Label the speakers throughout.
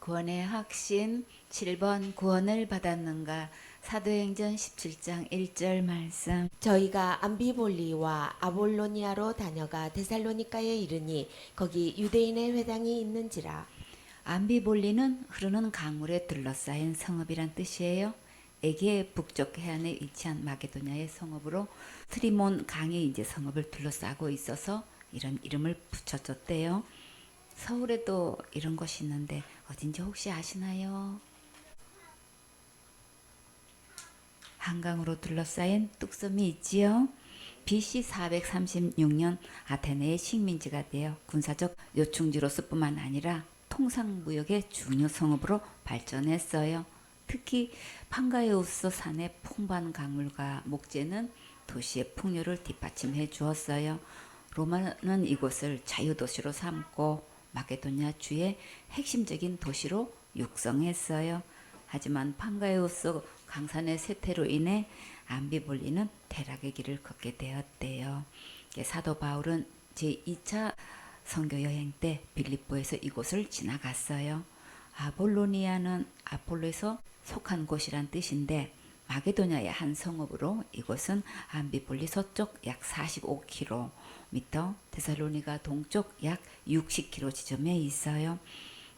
Speaker 1: 구원의 확신 7번 구원을 받았는가. 사도행전 17장 1절 말씀.
Speaker 2: 저희가 암비볼리와 아볼로니아로 다녀가 데살로니가에 이르니 거기 유대인의 회당이 있는지라.
Speaker 1: 암비볼리는 흐르는 강물에 둘러싸인 성읍이란 뜻이에요. 에게 북쪽 해안에 위치한 마게도냐의 성읍으로 트리몬 강이 이제 성읍을 둘러싸고 있어서 이런 이름을 붙여줬대요. 서울에도 이런 곳이 있는데 어딘지 혹시 아시나요? 한강으로 둘러싸인 뚝섬이 있지요. BC 436년 아테네의 식민지가 되어 군사적 요충지로서뿐만 아니라 통상무역의 중요 성읍으로 발전했어요. 특히 판가에우스 산의 풍부한 강물과 목재는 도시의 풍요를 뒷받침해 주었어요. 로마는 이곳을 자유도시로 삼고 마게도냐 주의 핵심적인 도시로 육성했어요. 하지만 판가에우스 강산의 쇠퇴로 인해 암비볼리는 퇴락의 길을 걷게 되었대요. 사도 바울은 제2차 선교 여행 때 빌립보에서 이곳을 지나갔어요. 아볼로니아는 아폴로에서 속한 곳이란 뜻인데 마게도냐의 한 성읍으로 이곳은 암비볼리 서쪽 약 45km, 데살로니가 동쪽 약 60km 지점에 있어요.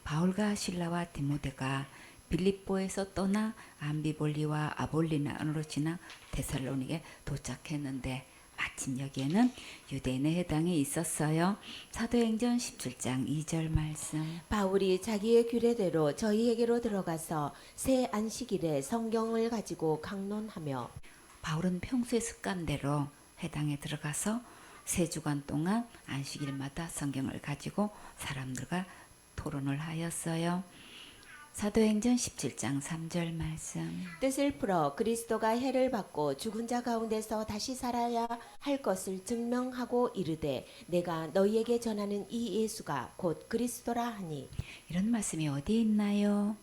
Speaker 1: 바울과 실라와 디모데가 빌립보에서 떠나 암비볼리와 아볼리나으로 지나 데살로니게 도착했는데 마침 여기에는 유대인의 회당이 있었어요. 사도행전 17장 2절 말씀.
Speaker 2: 바울이 자기의 규례대로 저희에게로 들어가서 새 안식일에 성경을 가지고 강론하며.
Speaker 1: 바울은 평소의 습관대로 회당에 들어가서 세 주간 동안 안식일마다 성경을 가지고 사람들과 토론을 하였어요. 사도행전 17장 3절 말씀.
Speaker 2: 뜻을 풀어 그리스도가 해를 받고 죽은 자 가운데서 다시 살아야 할 것을 증명하고 이르되 내가 너희에게 전하는 이 예수가 곧 그리스도라 하니.
Speaker 1: 이런 말씀이 어디에 있나요?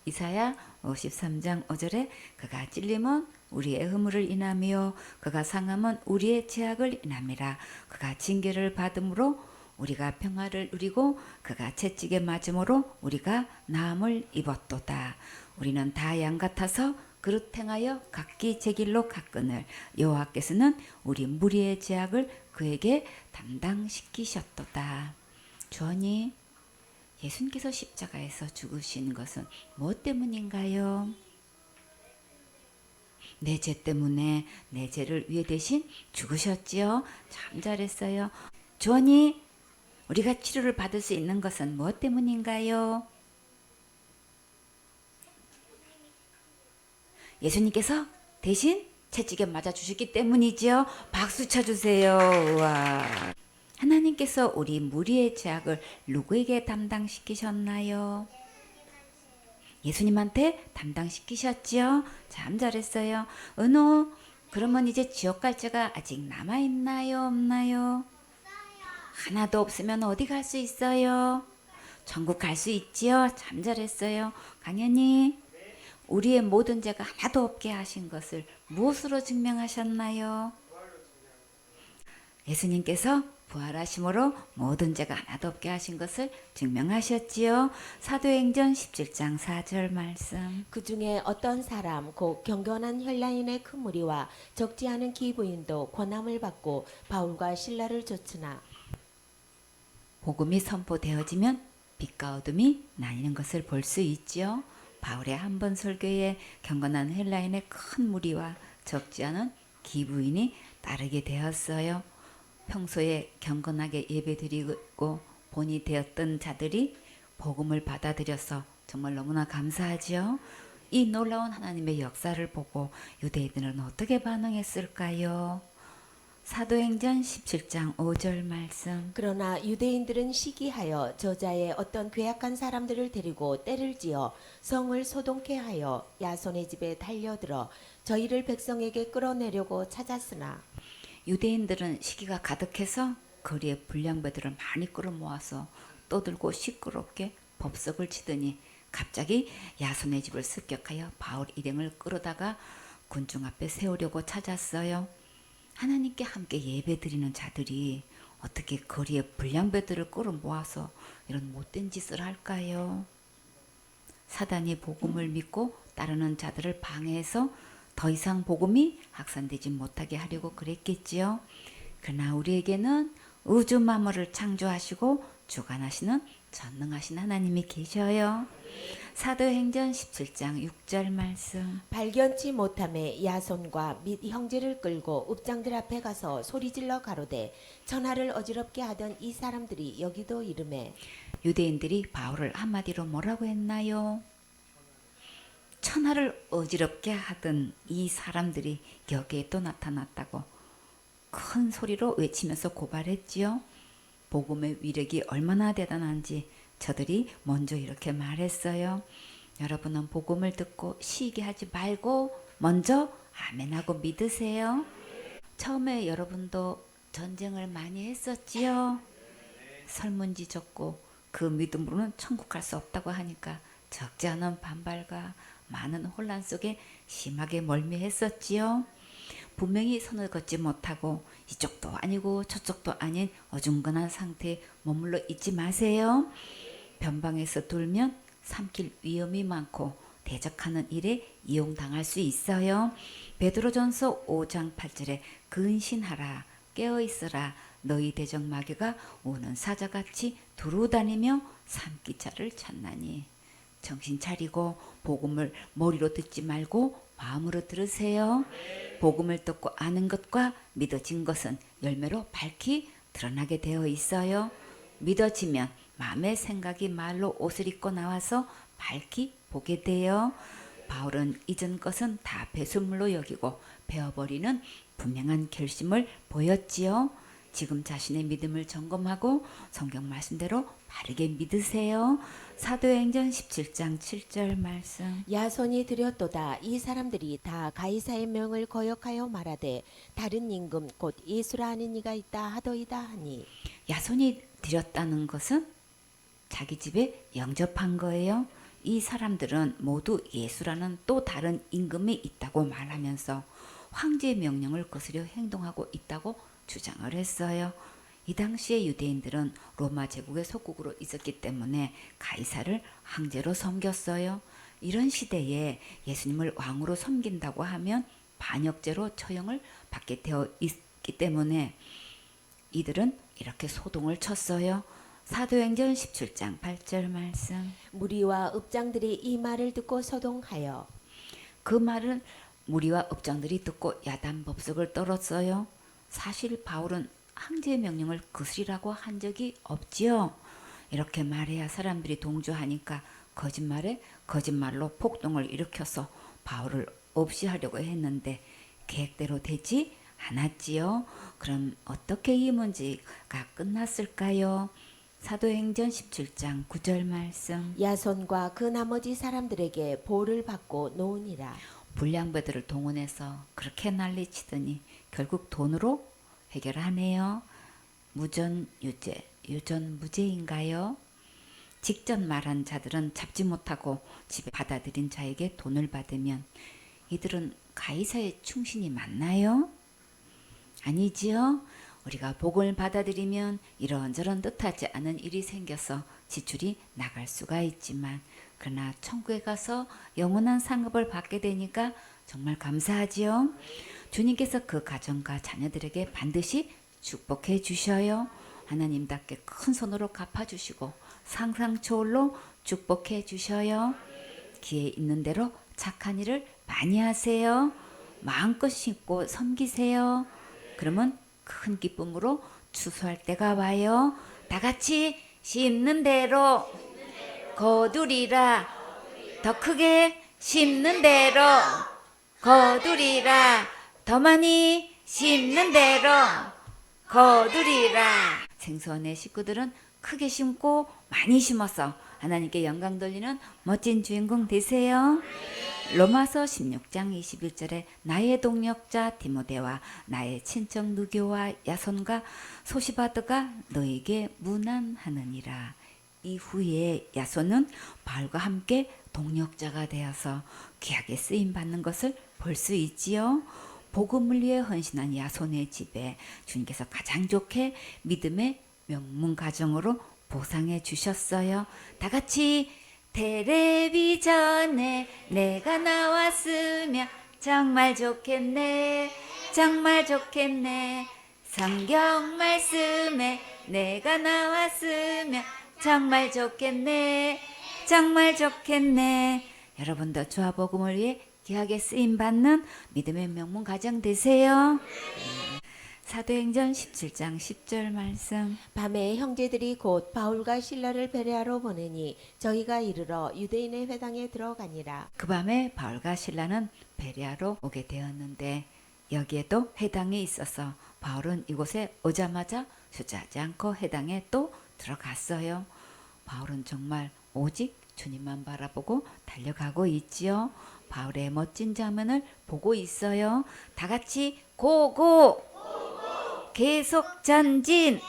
Speaker 1: 이사야 53장 5절에 그가 찔림은 우리의 허물을 인하며 그가 상함은 우리의 죄악을 인함이라. 그가 징계를 받음으로 우리가 평화를 누리고 그가 채찍에 맞음으로 우리가 나음을 입었도다. 우리는 다 양 같아서 그릇 행하여 각기 제 길로 갔거늘 여호와께서는 우리 무리의 죄악을 그에게 담당시키셨도다. 주원이 예수님께서 십자가에서 죽으신 것은 무엇 때문인가요? 내 죄 때문에 내 죄를 위해 대신 죽으셨지요. 참 잘했어요. 주원이 우리가 치료를 받을 수 있는 것은 무엇 때문인가요? 예수님께서 대신 채찍에 맞아 주셨기 때문이지요. 박수 쳐주세요. 우와. 하나님께서 우리 무리의 죄악을 누구에게 담당시키셨나요? 예수님한테 담당시키셨지요. 참 잘했어요. 은호, 그러면 이제 지옥 갈 죄가 아직 남아있나요? 없나요? 하나도 없으면 어디 갈 수 있어요? 천국 갈 수 있지요? 참 잘했어요. 강연이 우리의 모든 죄가 하나도 없게 하신 것을 무엇으로 증명하셨나요? 예수님께서 부활하심으로 모든 죄가 하나도 없게 하신 것을 증명하셨지요. 사도행전 17장 4절 말씀.
Speaker 2: 그 중에 어떤 사람 곧 경건한 헬라인의 큰 무리와 적지 않은 기부인도 권함을 받고 바울과 실라를 쫓으나.
Speaker 1: 복음이 선포되어지면 빛과 어둠이 나뉘는 것을 볼 수 있지요. 바울의 한 번 설교에 경건한 헬라인의 큰 무리와 적지 않은 기부인이 따르게 되었어요. 평소에 경건하게 예배드리고 본이 되었던 자들이 복음을 받아들여서 정말 너무나 감사하지요. 이 놀라운 하나님의 역사를 보고 유대인들은 어떻게 반응했을까요? 사도행전 17장 5절 말씀.
Speaker 2: 그러나 유대인들은 시기하여 저자의 어떤 괴악한 사람들을 데리고 때를 지어 성을 소동케 하여 야손의 집에 달려들어 저희를 백성에게 끌어내려고 찾았으나.
Speaker 1: 유대인들은 시기가 가득해서 거리에 불량배들을 많이 끌어모아서 떠들고 시끄럽게 법석을 치더니 갑자기 야손의 집을 습격하여 바울 일행을 끌어다가 군중 앞에 세우려고 찾았어요. 하나님께 함께 예배드리는 자들이 어떻게 거리에 불량배들을 끌어 모아서 이런 못된 짓을 할까요? 사단이 복음을 믿고 따르는 자들을 방해해서 더 이상 복음이 확산되지 못하게 하려고 그랬겠지요. 그러나 우리에게는 우주 만물을 창조하시고 주관하시는 전능하신 하나님이 계셔요. 사도행전 17장 6절 말씀.
Speaker 2: 발견치 못함에 야손과 및 형제를 끌고 읍장들 앞에 가서 소리질러 가로되 천하를 어지럽게 하던 이 사람들이 여기도 이르매.
Speaker 1: 유대인들이 바울을 한마디로 뭐라고 했나요? 천하를 어지럽게 하던 이 사람들이 여기에 또 나타났다고 큰 소리로 외치면서 고발했지요. 복음의 위력이 얼마나 대단한지 저들이 먼저 이렇게 말했어요. 여러분은 복음을 듣고 시기하지 말고 먼저 아멘하고 믿으세요. 처음에 여러분도 전쟁을 많이 했었지요. 설문지 적고 그 믿음으로는 천국 갈 수 없다고 하니까 적지 않은 반발과 많은 혼란 속에 심하게 멀미했었지요. 분명히 선을 걷지 못하고 이쪽도 아니고 저쪽도 아닌 어중간한 상태에 머물러 있지 마세요. 변방에서 돌면 삼킬 위험이 많고 대적하는 일에 이용당할 수 있어요. 베드로전서 5장 8절에 근신하라 깨어있으라 너희 대적 마귀가 오는 사자같이 두루다니며 삼키자를 찾나니. 정신 차리고 복음을 머리로 듣지 말고 마음으로 들으세요. 복음을 듣고 아는 것과 믿어진 것은 열매로 밝히 드러나게 되어 있어요. 믿어지면 마음의 생각이 말로 옷을 입고 나와서 밝히 보게 돼요. 바울은 이전 것은 다 배설물로 여기고 베어버리는 분명한 결심을 보였지요. 지금 자신의 믿음을 점검하고 성경 말씀대로 바르게 믿으세요. 사도행전 17장 7절 말씀.
Speaker 2: 야손이 드렸도다. 이 사람들이 다 가이사의 명을 거역하여 말하되 다른 임금 곧 예수라 하는 이가 있다 하더이다 하니.
Speaker 1: 야손이 드렸다는 것은 자기 집에 영접한 거예요. 이 사람들은 모두 예수라는 또 다른 임금이 있다고 말하면서 황제의 명령을 거스려 행동하고 있다고 주장을 했어요. 이 당시에 유대인들은 로마 제국의 속국으로 있었기 때문에 가이사를 황제로 섬겼어요. 이런 시대에 예수님을 왕으로 섬긴다고 하면 반역죄로 처형을 받게 되어 있기 때문에 이들은 이렇게 소동을 쳤어요. 사도행전 17장 8절 말씀.
Speaker 2: 무리와 읍장들이 이 말을 듣고 소동하여.
Speaker 1: 그 말은 무리와 읍장들이 듣고 야단법석을 떨었어요. 사실 바울은 황제의 명령을 거스리라고 한 적이 없지요. 이렇게 말해야 사람들이 동조하니까 거짓말에 거짓말로 폭동을 일으켜서 바울을 없이 하려고 했는데 계획대로 되지 않았지요. 그럼 어떻게 이 문제가 끝났을까요? 사도행전 17장 9절 말씀.
Speaker 2: 야손과 그 나머지 사람들에게 보를 받고 놓으니라.
Speaker 1: 불량배들을 동원해서 그렇게 난리치더니 결국 돈으로 해결하네요. 무전유죄, 유전무죄인가요? 직접 말한 자들은 잡지 못하고 집에 받아들인 자에게 돈을 받으면 이들은 가이사의 충신이 맞나요? 아니지요. 우리가 복을 받아들이면 이런저런 뜻하지 않은 일이 생겨서 지출이 나갈 수가 있지만 그러나 천국에 가서 영원한 상급을 받게 되니까 정말 감사하지요. 주님께서 그 가정과 자녀들에게 반드시 축복해 주셔요. 하나님답게 큰 손으로 갚아주시고 상상 초월로 축복해 주셔요. 기회 있는 대로 착한 일을 많이 하세요. 마음껏 심고 섬기세요. 그러면 큰 기쁨으로 추수할 때가 와요. 다 같이 심는 대로 거두리라. 더 크게 심는 대로 거두리라. 더 많이 심는 대로 거두리라. 생소한의 식구들은 크게 심고 많이 심어서 하나님께 영광 돌리는 멋진 주인공 되세요. 로마서 16장 21절에 나의 동력자 디모데와 나의 친척 누교와 야손과 소시바드가 너에게 문안하느니라. 이후에 야손은 바울과 함께 동력자가 되어서 귀하게 쓰임 받는 것을 볼 수 있지요. 복음을 위해 헌신한 야손의 집에 주님께서 가장 좋게 믿음의 명문 가정으로 보상해 주셨어요. 다 같이 텔레비전에 내가 나왔으면 정말 좋겠네. 정말 좋겠네. 성경 말씀에 내가 나왔으면 정말 좋겠네. 정말 좋겠네. 여러분도 조화복음을 위해 귀하게 쓰임받는 믿음의 명문 가정 되세요. 사도행전 17장 10절 말씀.
Speaker 2: 밤에 형제들이 곧 바울과 실라를 베레아로 보내니 저희가 이르러 유대인의 회당에 들어가니라.
Speaker 1: 그 밤에 바울과 실라는 베레아로 오게 되었는데 여기에도 회당이 있어서 바울은 이곳에 오자마자 주저하지 않고 회당에 또 들어갔어요. 바울은 정말 오직 주님만 바라보고 달려가고 있지요. 바울의 멋진 장면을 보고 있어요. 다 같이 고고! 계속 전진!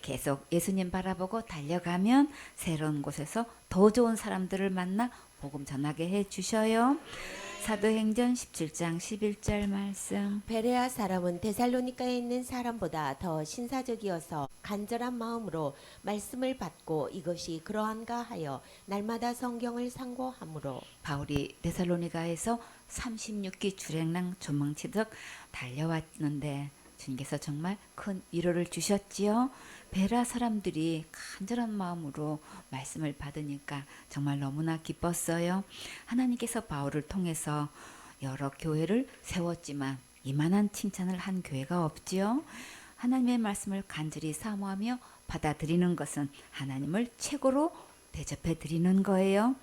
Speaker 1: 계속 예수님 바라보고 달려가면 새로운 곳에서 더 좋은 사람들을 만나 복음 전하게 해 주셔요. 사도행전 17장 11절 말씀.
Speaker 2: 베레아 사람은 데살로니가에 있는 사람보다 더 신사적이어서 간절한 마음으로 말씀을 받고 이것이 그러한가 하여 날마다 성경을 상고하므로.
Speaker 1: 바울이 데살로니가에서 36기 주랭랑 조망치듯 달려왔는데 주님께서 정말 큰 위로를 주셨지요. 베라 사람들이 간절한 마음으로 말씀을 받으니까 정말 너무나 기뻤어요. 하나님께서 바울을 통해서 여러 교회를 세웠지만 이만한 칭찬을 한 교회가 없지요. 하나님의 말씀을 간절히 사모하며 받아들이는 것은 하나님을 최고로 대접해 드리는 거예요.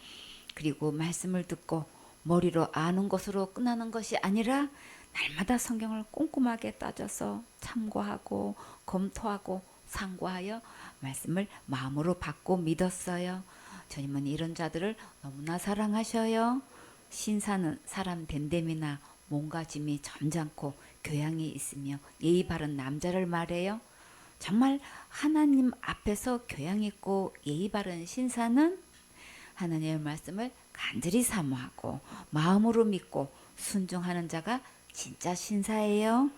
Speaker 1: 그리고 말씀을 듣고 머리로 아는 것으로 끝나는 것이 아니라 날마다 성경을 꼼꼼하게 따져서 참고하고 검토하고 상고하여 말씀을 마음으로 받고 믿었어요. 주님은 이런 자들을 너무나 사랑하셔요. 신사는 사람 됨됨이나 몸가짐이 점잖고 교양이 있으며 예의 바른 남자를 말해요. 정말 하나님 앞에서 교양 있고 예의 바른 신사는 하나님의 말씀을 간절히 사모하고 마음으로 믿고 순종하는 자가 진짜 신사예요.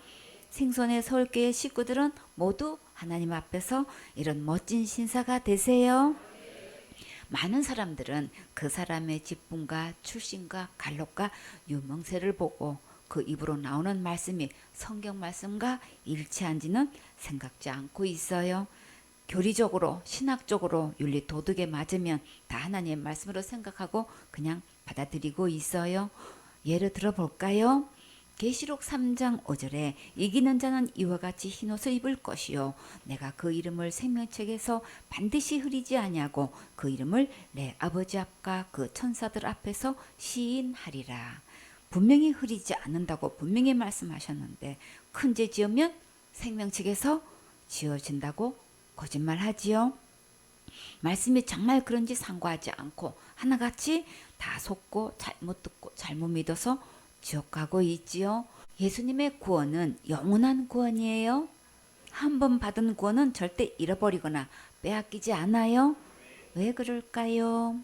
Speaker 1: 생선의 서울교회 식구들은 모두 하나님 앞에서 이런 멋진 신사가 되세요. 많은 사람들은 그 사람의 직분과 출신과 갈록과 유명세를 보고 그 입으로 나오는 말씀이 성경 말씀과 일치한지는 생각지 않고 있어요. 교리적으로 신학적으로 윤리 도덕에 맞으면 다 하나님의 말씀으로 생각하고 그냥 받아들이고 있어요. 예를 들어 볼까요? 계시록 3장 5절에 이기는 자는 이와 같이 흰옷을 입을 것이요 내가 그 이름을 생명책에서 반드시 흐리지 아니하고 그 이름을 내 아버지 앞과 그 천사들 앞에서 시인하리라. 분명히 흐리지 않는다고 분명히 말씀하셨는데 큰 죄 지으면 생명책에서 지어진다고 거짓말하지요. 말씀이 정말 그런지 상고하지 않고 하나같이 다 속고 잘못 듣고 잘못 믿어서 지옥 가고 있지요. 예수님의 구원은 영원한 구원이에요. 한 번 받은 구원은 절대 잃어버리거나 빼앗기지 않아요. 왜 그럴까요?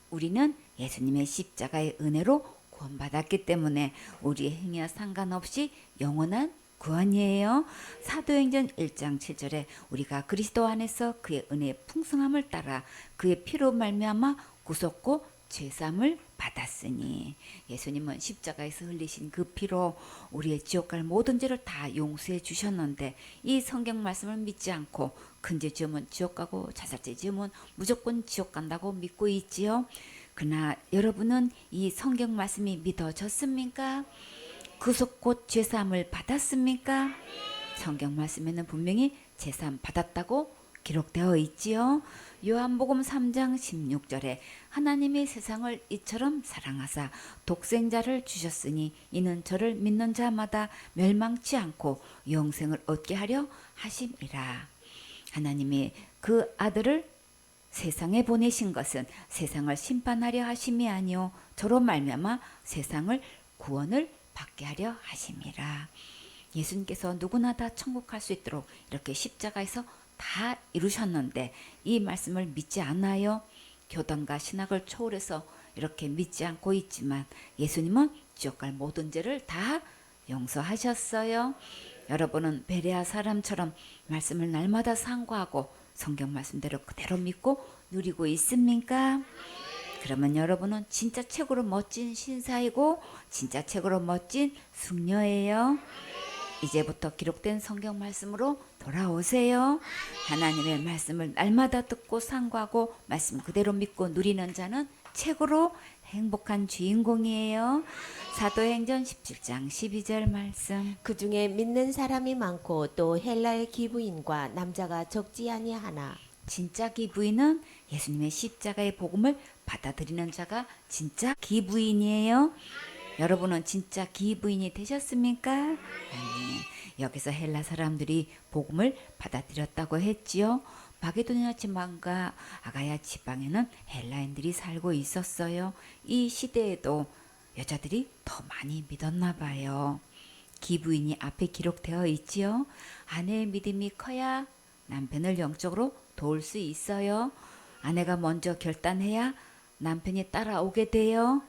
Speaker 1: 우리는 예수님의 십자가의 은혜로 구원받았기 때문에 우리의 행위와 상관없이 영원한 구원이에요. 사도행전 1장 7절에 우리가 그리스도 안에서 그의 은혜의 풍성함을 따라 그의 피로 말미암아 구속고 죄사함을 받았으니 예수님은 십자가에서 흘리신 그 피로 우리의 지옥 갈 모든 죄를 다 용서해 주셨는데 이 성경 말씀을 믿지 않고 큰 죄 지으면 지옥 가고 자살죄 지으면 무조건 지옥 간다고 믿고 있지요. 그러나 여러분은 이 성경 말씀이 믿어졌습니까? 구속 곧 죄사함을 받았습니까? 성경 말씀에는 분명히 죄사함 받았다고 기록되어 있지요. 요한복음 3장 16절에 하나님이 세상을 이처럼 사랑하사 독생자를 주셨으니 이는 저를 믿는 자마다 멸망치 않고 영생을 얻게 하려 하심이라. 하나님이 그 아들을 세상에 보내신 것은 세상을 심판하려 하심이 아니요 저로 말미암아 세상을 구원을 받게 하려 하심이라. 예수님께서 누구나 다 천국 갈 수 있도록 이렇게 십자가에서 다 이루셨는데 이 말씀을 믿지 않아요. 교단과 신학을 초월해서 이렇게 믿지 않고 있지만 예수님은 지옥 갈 모든 죄를 다 용서하셨어요. 여러분은 베레아 사람처럼 말씀을 날마다 상고하고 성경 말씀대로 그대로 믿고 누리고 있습니까? 그러면 여러분은 진짜 최고로 멋진 신사이고 진짜 최고로 멋진 숙녀예요. 이제부터 기록된 성경 말씀으로 돌아오세요. 하나님의 말씀을 날마다 듣고 상고하고 말씀 그대로 믿고 누리는 자는 최고로 행복한 주인공이에요. 사도행전 17장 12절 말씀.
Speaker 2: 그 중에 믿는 사람이 많고 또 헬라의 기부인과 남자가 적지 아니하나
Speaker 1: 진짜 기부인은 예수님의 십자가의 복음을 받아들이는 자가 진짜 기부인이에요. 여러분은 진짜 기부인이 되셨습니까? 아멘. 여기서 헬라 사람들이 복음을 받아들였다고 했지요. 마게도냐 지방과 아가야 지방에는 헬라인들이 살고 있었어요. 이 시대에도 여자들이 더 많이 믿었나 봐요. 기부인이 앞에 기록되어 있지요. 아내의 믿음이 커야 남편을 영적으로 도울 수 있어요. 아내가 먼저 결단해야 남편이 따라오게 돼요.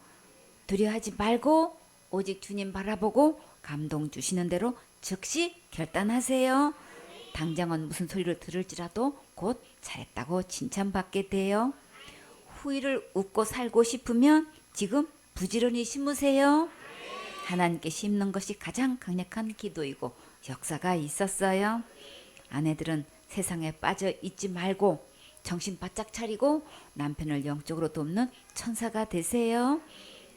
Speaker 1: 두려워하지 말고 오직 주님 바라보고 감동 주시는 대로 즉시 결단하세요. 당장은 무슨 소리를 들을지라도 곧 잘했다고 칭찬받게 돼요. 후일을 웃고 살고 싶으면 지금 부지런히 심으세요. 하나님께 심는 것이 가장 강력한 기도이고 역사가 있었어요. 아내들은 세상에 빠져 있지 말고 정신 바짝 차리고 남편을 영적으로 돕는 천사가 되세요.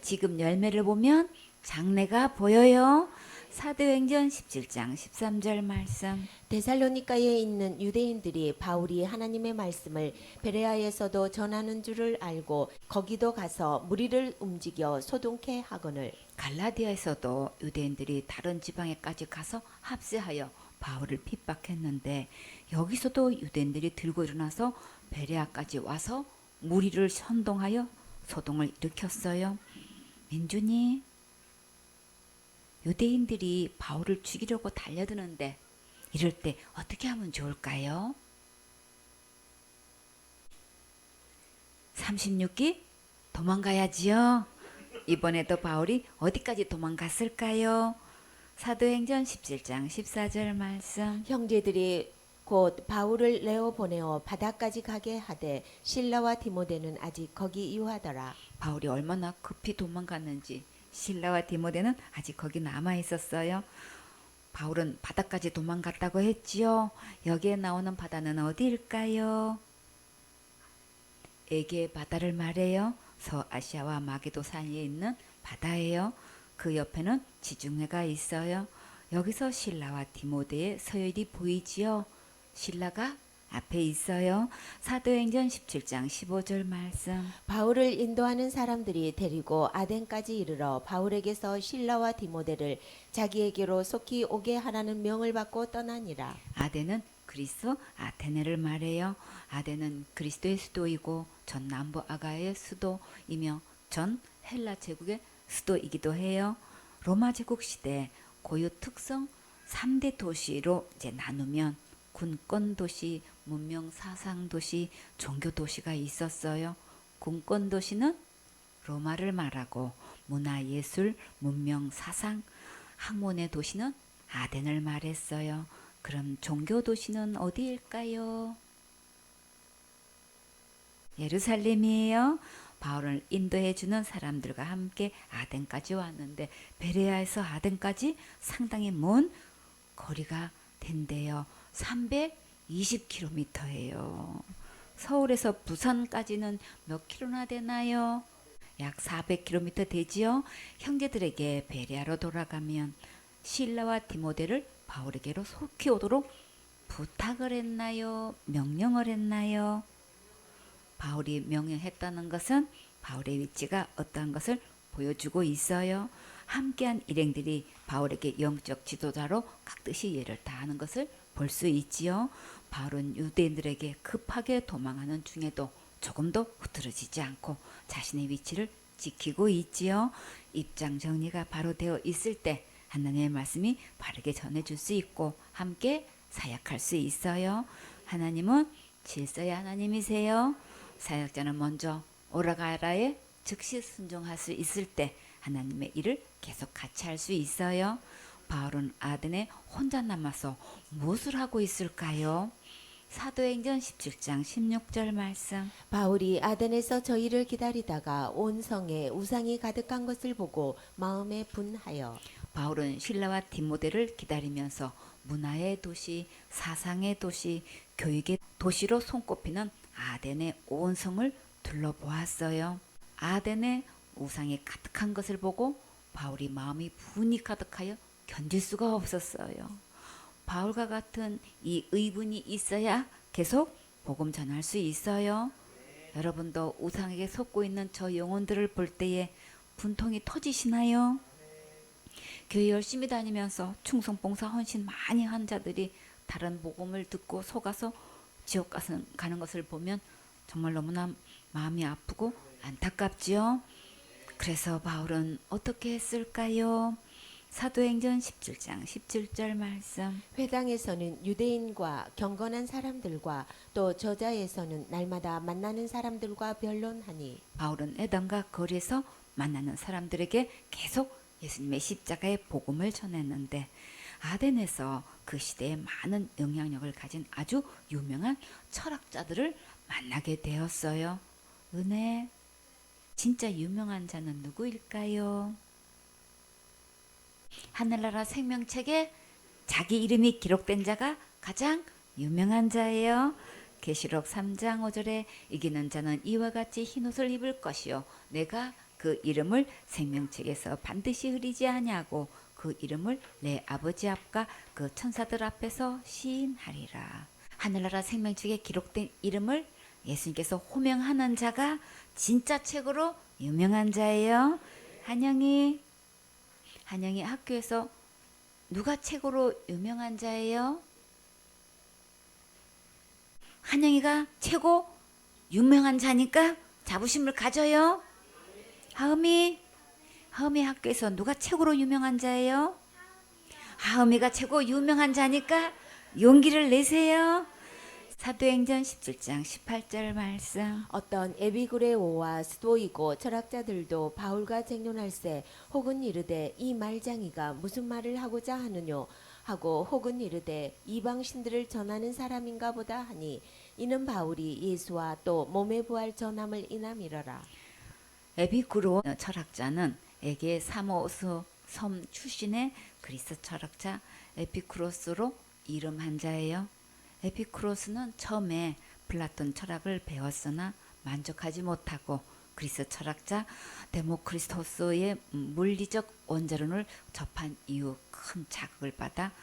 Speaker 1: 지금 열매를 보면 장래가 보여요. 사도행전 17장 13절 말씀.
Speaker 2: 데살로니가에 있는 유대인들이 바울이 하나님의 말씀을 베레아에서도 전하는 줄을 알고 거기도 가서 무리를 움직여 소동케 하거늘
Speaker 1: 갈라디아에서도 유대인들이 다른 지방에까지 가서 합세하여 바울을 핍박했는데 여기서도 유대인들이 들고 일어나서 베레아까지 와서 무리를 선동하여 소동을 일으켰어요. 민준이, 유대인들이 바울을 죽이려고 달려드는데 이럴 때 어떻게 하면 좋을까요? 36기 도망가야지요. 이번에도 바울이 어디까지 도망갔을까요? 사도행전 17장 14절 말씀.
Speaker 2: 형제들이 곧 바울을 내어 보내어 바다까지 가게 하되 실라와 디모데는 아직 거기 유하더라.
Speaker 1: 바울이 얼마나 급히 도망갔는지 실라와 디모데는 아직 거기 남아 있었어요. 바울은 바다까지 도망갔다고 했지요. 여기에 나오는 바다는 어디일까요? 에게 바다를 말해요. 서아시아와 마게도 사이에 있는 바다예요. 그 옆에는 지중해가 있어요. 여기서 실라와 디모데의 서열이 보이지요. 실라가 앞에 있어요. 사도행전 17장 15절 말씀.
Speaker 2: 바울을 인도하는 사람들이 데리고 아덴까지 이르러 바울에게서 실라와 디모데를 자기에게로 속히 오게 하라는 명을 받고 떠나니라.
Speaker 1: 아덴은 그리스 아테네를 말해요. 아덴은 그리스도의 수도이고 전 남부 아가의 수도이며 전 헬라 제국의 수도이기도 해요. 로마 제국 시대 고유 특성 3대 도시로 이제 나누면 군권 도시, 문명 사상 도시, 종교 도시가 있었어요. 군권 도시는 로마를 말하고 문화 예술, 문명 사상, 학문의 도시는 아덴을 말했어요. 그럼 종교 도시는 어디일까요? 예루살렘이에요. 바울을 인도해 주는 사람들과 함께 아덴까지 왔는데 베레아에서 아덴까지 상당히 먼 거리가 된대요. 320km예요. 서울에서 부산까지는 몇 킬로나 되나요? 약 400km 되지요. 형제들에게 베레아로 돌아가면 실라와 디모데를 바울에게로 속히 오도록 부탁을 했나요? 명령을 했나요? 바울이 명령했다는 것은 바울의 위치가 어떠한 것을 보여주고 있어요. 함께한 일행들이 바울에게 영적 지도자로 각듯이 예를 다하는 것을 볼 수 있지요. 바울은 유대인들에게 급하게 도망하는 중에도 조금도 흐트러지지 않고 자신의 위치를 지키고 있지요. 입장 정리가 바로 되어 있을 때 하나님의 말씀이 바르게 전해줄 수 있고 함께 사역할 수 있어요. 하나님은 질서의 하나님이세요. 사역자는 먼저 오라가라에 즉시 순종할 수 있을 때 하나님의 일을 계속 같이 할 수 있어요. 바울은 아덴에 혼자 남아서 무엇을 하고 있을까요? 사도행전 17장 16절 말씀.
Speaker 2: 바울이 아덴에서 저희를 기다리다가 온 성에 우상이 가득한 것을 보고 마음에 분하여
Speaker 1: 바울은 신라와 디모데를 기다리면서 문화의 도시, 사상의 도시, 교육의 도시로 손꼽히는 아덴의 온 성을 둘러보았어요. 아덴의 우상이 가득한 것을 보고 바울이 마음이 분이 가득하여 견딜 수가 없었어요. 바울과 같은 이 의분이 있어야 계속 복음 전할 수 있어요. 여러분도 우상에게 속고 있는 저 영혼들을 볼 때에 분통이 터지시나요? 교회 열심히 다니면서 충성봉사 헌신 많이 한 자들이 다른 복음을 듣고 속아서 지옥 가는 것을 보면 정말 너무나 마음이 아프고 안타깝지요. 그래서 바울은 어떻게 했을까요? 사도행전 17장 17절 말씀.
Speaker 2: 회당에서는 유대인과 경건한 사람들과 또 저자에서는 날마다 만나는 사람들과 변론하니
Speaker 1: 바울은 회당과 거리에서 만나는 사람들에게 계속 예수님의 십자가의 복음을 전했는데 아덴에서 그 시대에 많은 영향력을 가진 아주 유명한 철학자들을 만나게 되었어요. 은혜, 진짜 유명한 자는 누구일까요? 하늘나라 생명책에 자기 이름이 기록된 자가 가장 유명한 자예요. 계시록 3장 5절에 이기는 자는 이와 같이 흰옷을 입을 것이요 내가 그 이름을 생명책에서 반드시 흐리지 아니하고 그 이름을 내 아버지 앞과 그 천사들 앞에서 시인하리라. 하늘나라 생명책에 기록된 이름을 예수님께서 호명하는 자가 진짜 책으로 유명한 자예요. 한영이 학교에서 누가 책으로 유명한 자예요? 한영이가 최고 유명한 자니까 자부심을 가져요. 하음이 학교에서 누가 최고로 유명한 자예요? 하음이가 최고 유명한 자니까 용기를 내세요. 사도행전 17장 18절 말씀.
Speaker 2: 어떤 에비그레오와 스도이고 철학자들도 바울과 쟁론할세 혹은 이르되 이 말장이가 무슨 말을 하고자 하느뇨 하고 혹은 이르되 이방 신들을 전하는 사람인가 보다 하니 이는 바울이 예수와 또 몸의 부활 전함을 인함이러라.
Speaker 1: 에비쿠로 철학자는 에게 사모스 섬 출신의 그리스 철학자 에피쿠로스로 이름한 자예요. 에피쿠로스는 처음에 플라톤 철학을 배웠으나 만족하지 못하고 그리스 철학자 데모크리토스의 물리적 원자론을 접한 이후 큰 자극을 받아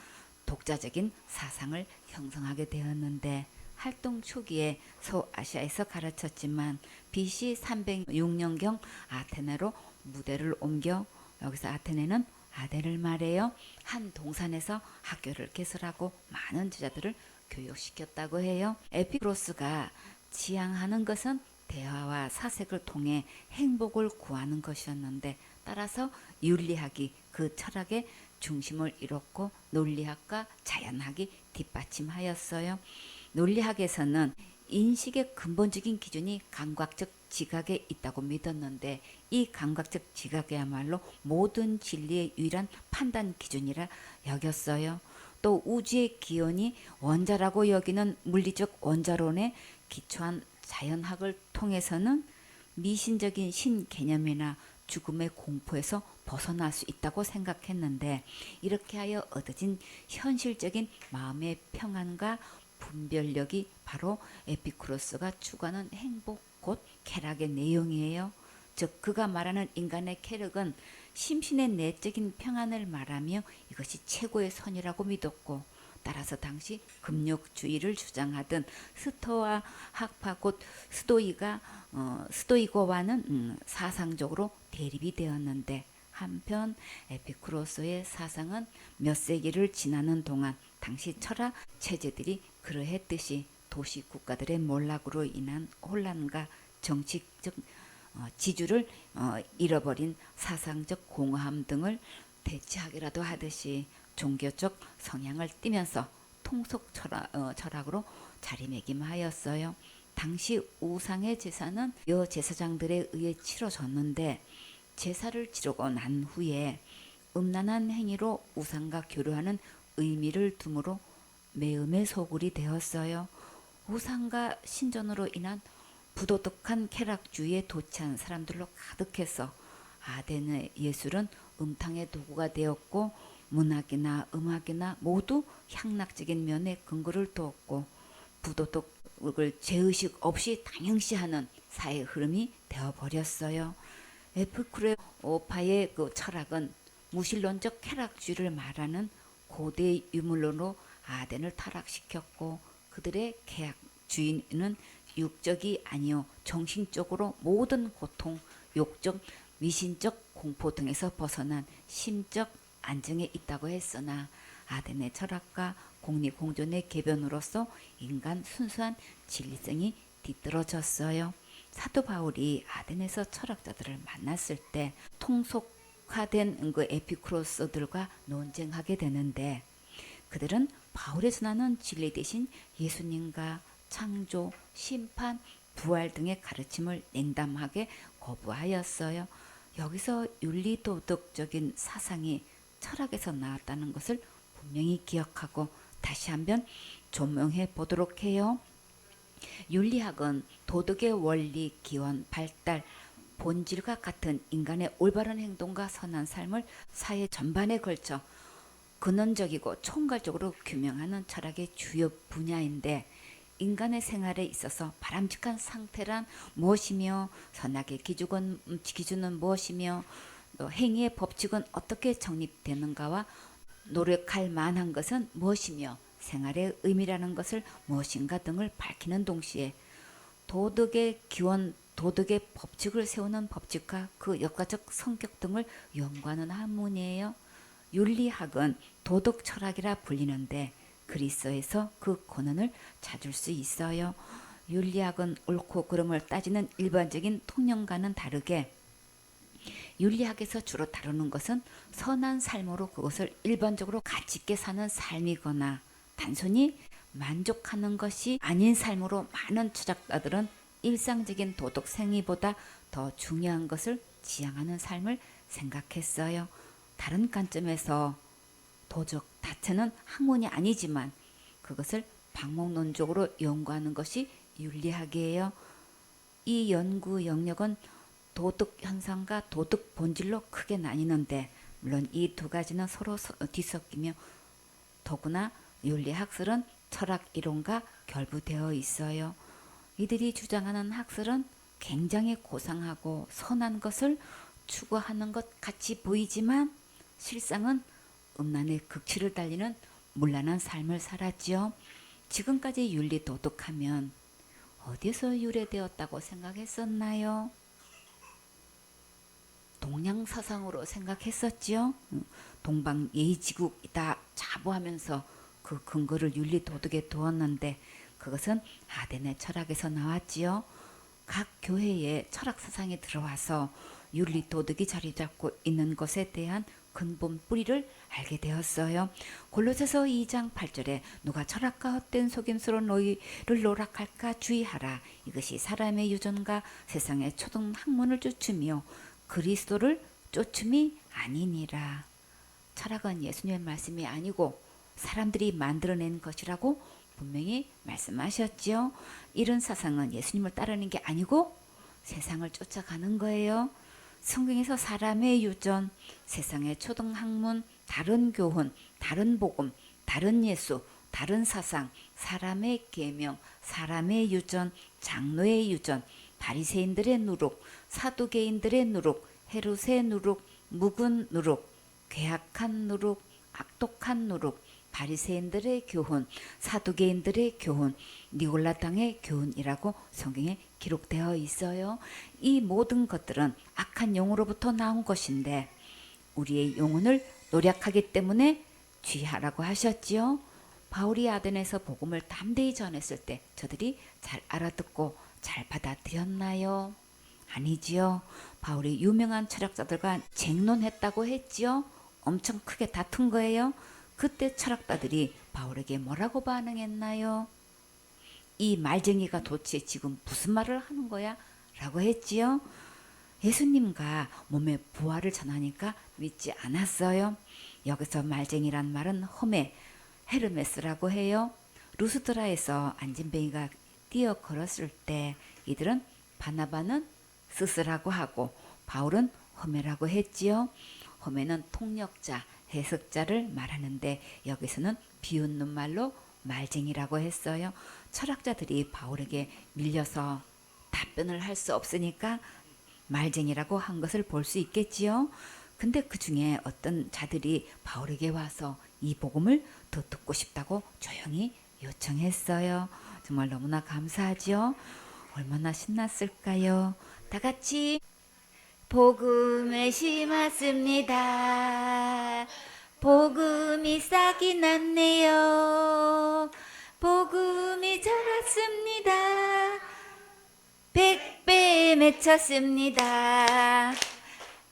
Speaker 1: 독자적인 사상을 형성하게 되었는데 활동 초기에 소아시아에서 가르쳤지만 BC 306년경 아테네로 무대를 옮겨 여기서 아테네는 아덴을 말해요. 한 동산에서 학교를 개설하고 많은 제자들을 교육시켰다고 해요. 에피쿠로스가 지향하는 것은 대화와 사색을 통해 행복을 구하는 것이었는데 따라서 윤리학이 그 철학의 중심을 이뤘고 논리학과 자연학이 뒷받침하였어요. 논리학에서는 인식의 근본적인 기준이 감각적 지각에 있다고 믿었는데 이 감각적 지각이야말로 모든 진리의 유일한 판단 기준이라 여겼어요. 또 우주의 기원이 원자라고 여기는 물리적 원자론에 기초한 자연학을 통해서는 미신적인 신 개념이나 죽음의 공포에서 벗어날 수 있다고 생각했는데 이렇게 하여 얻어진 현실적인 마음의 평안과 분별력이 바로 에피쿠로스가 추구하는 행복 곧 쾌락의 내용이에요. 즉 그가 말하는 인간의 쾌락은 심신의 내적인 평안을 말하며 이것이 최고의 선이라고 믿었고 따라서 당시 금욕주의를 주장하던 스토아 학파 곧 스토이고와는 사상적으로 대립이 되었는데 한편 에피쿠로스의 사상은 몇 세기를 지나는 동안 당시 철학 체제들이 그러했듯이 도시 국가들의 몰락으로 인한 혼란과 정치적 지주를 잃어버린 사상적 공허함 등을 대체하기라도 하듯이 종교적 성향을 띠면서 통속 철학으로 자리매김하였어요. 당시 우상의 제사는 여 제사장들에 의해 치러졌는데 제사를 치르고 난 후에 음란한 행위로 우상과 교류하는 의미를 둠으로 매음의 소굴이 되었어요. 우상과 신전으로 인한 부도덕한 쾌락주의에 도취한 사람들로 가득해서 아덴의 예술은 음탕의 도구가 되었고 문학이나 음악이나 모두 향락적인 면에 근거를 두었고 부도덕을 죄의식 없이 당연시하는 사회 흐름이 되어버렸어요. 에피쿠레오파의 그 철학은 무신론적 쾌락주의를 말하는 고대 유물론으로 아덴을 타락시켰고 그들의 쾌락주의는 육적이 아니요 정신적으로 모든 고통, 욕적, 미신적 공포 등에서 벗어난 심적 안정에 있다고 했으나 아덴의 철학과 공리공존의 개변으로서 인간 순수한 진리성이 뒤떨어졌어요. 사도 바울이 아덴에서 철학자들을 만났을 때 통속화된 그 에피쿠로스들과 논쟁하게 되는데 그들은 바울이 전하는 진리 대신 예수님과 창조, 심판, 부활 등의 가르침을 냉담하게 거부하였어요. 여기서 윤리도덕적인 사상이 철학에서 나왔다는 것을 분명히 기억하고 다시 한번 조명해 보도록 해요. 윤리학은 도덕의 원리, 기원, 발달, 본질과 같은 인간의 올바른 행동과 선한 삶을 사회 전반에 걸쳐 근원적이고 총괄적으로 규명하는 철학의 주요 분야인데 인간의 생활에 있어서 바람직한 상태란 무엇이며 선악의 기준은 무엇이며 또 행위의 법칙은 어떻게 정립되는가와 노력할 만한 것은 무엇이며 생활의 의미라는 것을 무엇인가 등을 밝히는 동시에 도덕의 기원, 도덕의 법칙을 세우는 법칙과 그 역사적 성격 등을 연구하는 학문이에요. 윤리학은 도덕 철학이라 불리는데 그리스어에서 그 근원을 찾을 수 있어요. 윤리학은 옳고 그름을 따지는 일반적인 통념과는 다르게 윤리학에서 주로 다루는 것은 선한 삶으로 그것을 일반적으로 가치 있게 사는 삶이거나 단순히 만족하는 것이 아닌 삶으로 많은 철학자들은 일상적인 도덕 행위보다 더 중요한 것을 지향하는 삶을 생각했어요. 다른 관점에서 도적 자체는 학문이 아니지만 그것을 방법론적으로 연구하는 것이 윤리학이에요. 이 연구 영역은 도덕 현상과 도덕 본질로 크게 나뉘는데 물론 이 두 가지는 서로 뒤섞이며 더구나 윤리학설은 철학 이론과 결부되어 있어요. 이들이 주장하는 학설은 굉장히 고상하고 선한 것을 추구하는 것 같이 보이지만 실상은 음란의 극치를 달리는 문란한 삶을 살았지요. 지금까지 윤리 도덕하면 어디서 유래되었다고 생각했었나요? 동양 사상으로 생각했었지요. 동방 예의지국이다 자부하면서 그 근거를 윤리 도덕에 두었는데 그것은 아덴의 철학에서 나왔지요. 각 교회에 철학 사상이 들어와서 윤리 도덕이 자리 잡고 있는 것에 대한 근본 뿌리를 알게 되었어요. 골로새서 2장 8절에 누가 철학과 헛된 속임수로 너희를 노락할까 주의하라. 이것이 사람의 유전과 세상의 초등 학문을 쫓으며 그리스도를 쫓음이 아니니라. 철학은 예수님의 말씀이 아니고 사람들이 만들어낸 것이라고 분명히 말씀하셨지요. 이런 사상은 예수님을 따르는 게 아니고 세상을 쫓아가는 거예요. 성경에서 사람의 유전, 세상의 초등학문, 다른 교훈, 다른 복음, 다른 예수, 다른 사상, 사람의 계명, 사람의 유전, 장로의 유전, 바리새인들의 누룩, 사두개인들의 누룩, 헤롯의 누룩, 묵은 누룩, 괴악한 누룩, 악독한 누룩, 바리새인들의 교훈, 사두개인들의 교훈, 니골라당의 교훈이라고 성경에 기록되어 있어요. 이 모든 것들은 악한 영으로부터 나온 것인데 우리의 영혼을 노력하기 때문에 주의하라고 하셨지요. 바울이 아덴에서 복음을 담대히 전했을 때 저들이 잘 알아듣고 잘 받아들였나요? 아니지요. 바울이 유명한 철학자들과 쟁론했다고 했지요. 엄청 크게 다툰 거예요. 그때 철학자들이 바울에게 뭐라고 반응했나요? 이 말쟁이가 도대체 지금 무슨 말을 하는 거야? 라고 했지요. 예수님과 몸의 부활을 전하니까 믿지 않았어요. 여기서 말쟁이란 말은 홈에 헤르메스라고 해요. 루스드라에서 안진뱅이가 뛰어 걸었을 때 이들은 바나바는 스스라고 하고 바울은 홈메라고 했지요. 홈메는 통역자, 해석자를 말하는데 여기서는 비웃는 말로 말쟁이라고 했어요. 철학자들이 바울에게 밀려서 답변을 할 수 없으니까 말쟁이라고 한 것을 볼 수 있겠지요. 근데 그 중에 어떤 자들이 바울에게 와서 이 복음을 더 듣고 싶다고 조용히 요청했어요. 정말 너무나 감사하지요. 얼마나 신났을까요? 다 같이 복음을 심었습니다. 복음이 싹이 났네요. 복음이 자랐습니다. 100배 맺혔습니다.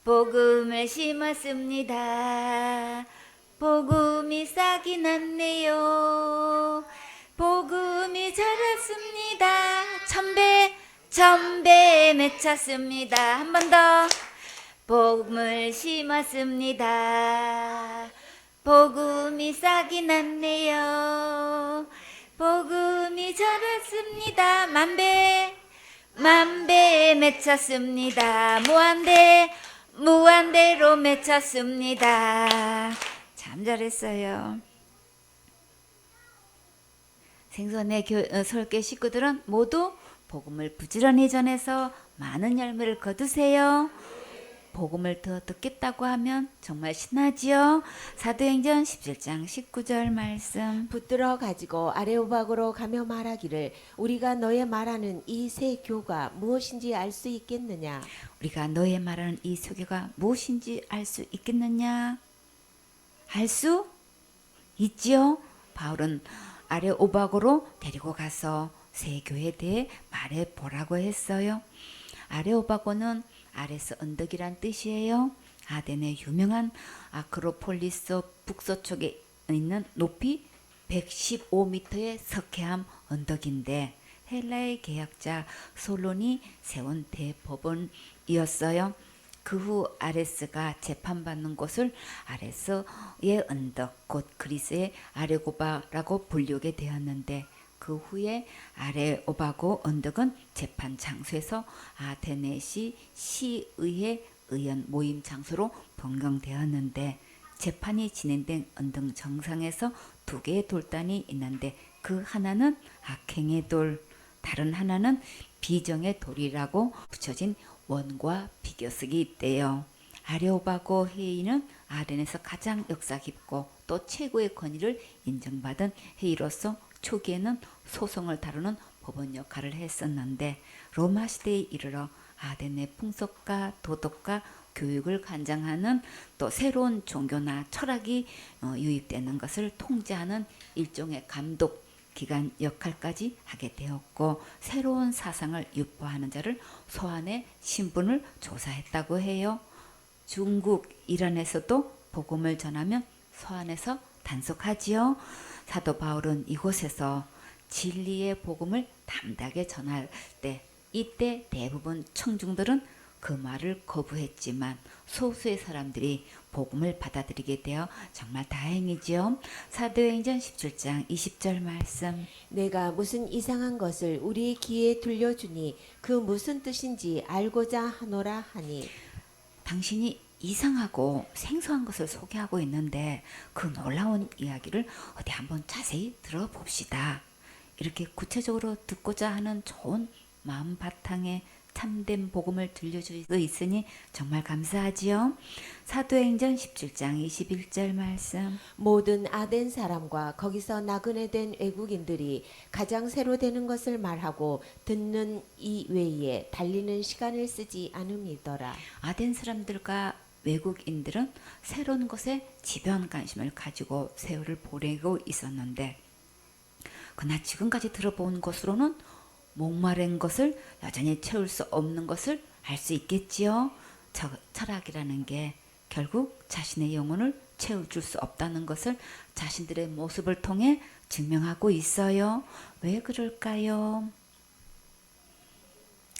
Speaker 1: 복음을 심었습니다. 복음이 싹이 났네요. 복음이 자랐습니다. 1000배 맺혔습니다. 한 번 더. 복음을 심었습니다. 복음이 싹이 났네요. 복음이 자랐습니다. 만배 맺혔습니다. 무한대로 맺혔습니다. 참 잘했어요. 생선의 설계 식구들은 모두 복음을 부지런히 전해서 많은 열매를 거두세요. 복음을 더 듣겠다고 하면 정말 신나지요. 사도행전 17장 19절 말씀.
Speaker 2: 붙들어 가지고 아레오박으로 가며 말하기를 우리가 너의 말하는 이 새 교가 무엇인지 알 수 있겠느냐.
Speaker 1: 우리가 너의 말하는 이 소교가 무엇인지 알 수 있겠느냐. 알 수 있지요. 바울은 아레오박으로 데리고 가서 새 교회에 대해 말해 보라고 했어요. 아레오바고는 아레스 언덕이란 뜻이에요. 아덴의 유명한 아크로폴리스 북서쪽에 있는 높이 115m의 석회암 언덕인데 헬라의 개혁자 솔론이 세운 대법원이었어요. 그 후 아레스가 재판받는 곳을 아레스의 언덕, 곧 그리스의 아레고바라고 불리게 되었는데 그 후에 아레오바고 언덕은 재판 장소에서 아테네시 시의회 의원 모임 장소로 변경되었는데 재판이 진행된 언덕 정상에서 두 개의 돌단이 있는데 그 하나는 악행의 돌, 다른 하나는 비정의 돌이라고 붙여진 원과 비교석이 있대요. 아레오바고 회의는 아덴에서 가장 역사 깊고 또 최고의 권위를 인정받은 회의로서 초기에는 소송을 다루는 법원 역할을 했었는데 로마 시대에 이르러 아덴의 풍속과 도덕과 교육을 관장하는 또 새로운 종교나 철학이 유입되는 것을 통제하는 일종의 감독 기관 역할까지 하게 되었고 새로운 사상을 유포하는 자를 소환해 신분을 조사했다고 해요. 중국, 이란에서도 복음을 전하면 소환해서 단속하지요. 사도 바울은 이곳에서 진리의 복음을 담대하게 전할 때 이때 대부분 청중들은 그 말을 거부했지만 소수의 사람들이 복음을 받아들이게 되어 정말 다행이지요. 사도행전 17장 20절 말씀.
Speaker 2: 내가 무슨 이상한 것을 우리 귀에 들려주니 그 무슨 뜻인지 알고자 하노라 하니.
Speaker 1: 당신이 이상하고 생소한 것을 소개하고 있는데 그 놀라운 이야기를 어디 한번 자세히 들어봅시다. 이렇게 구체적으로 듣고자 하는 좋은 마음 바탕에 참된 복음을 들려줄 수 있으니 정말 감사하지요. 사도행전 17장 21절 말씀.
Speaker 2: 모든 아덴 사람과 거기서 나그네 된 외국인들이 가장 새로 되는 것을 말하고 듣는 이 외에 달리는 시간을 쓰지 않음이더라.
Speaker 1: 아덴 사람들과 외국인들은 새로운 것에 집요한 관심을 가지고 세월을 보내고 있었는데 그러나 지금까지 들어본 것으로는 목마른 것을 여전히 채울 수 없는 것을 알 수 있겠지요. 철학이라는 게 결국 자신의 영혼을 채워줄 수 없다는 것을 자신들의 모습을 통해 증명하고 있어요. 왜 그럴까요?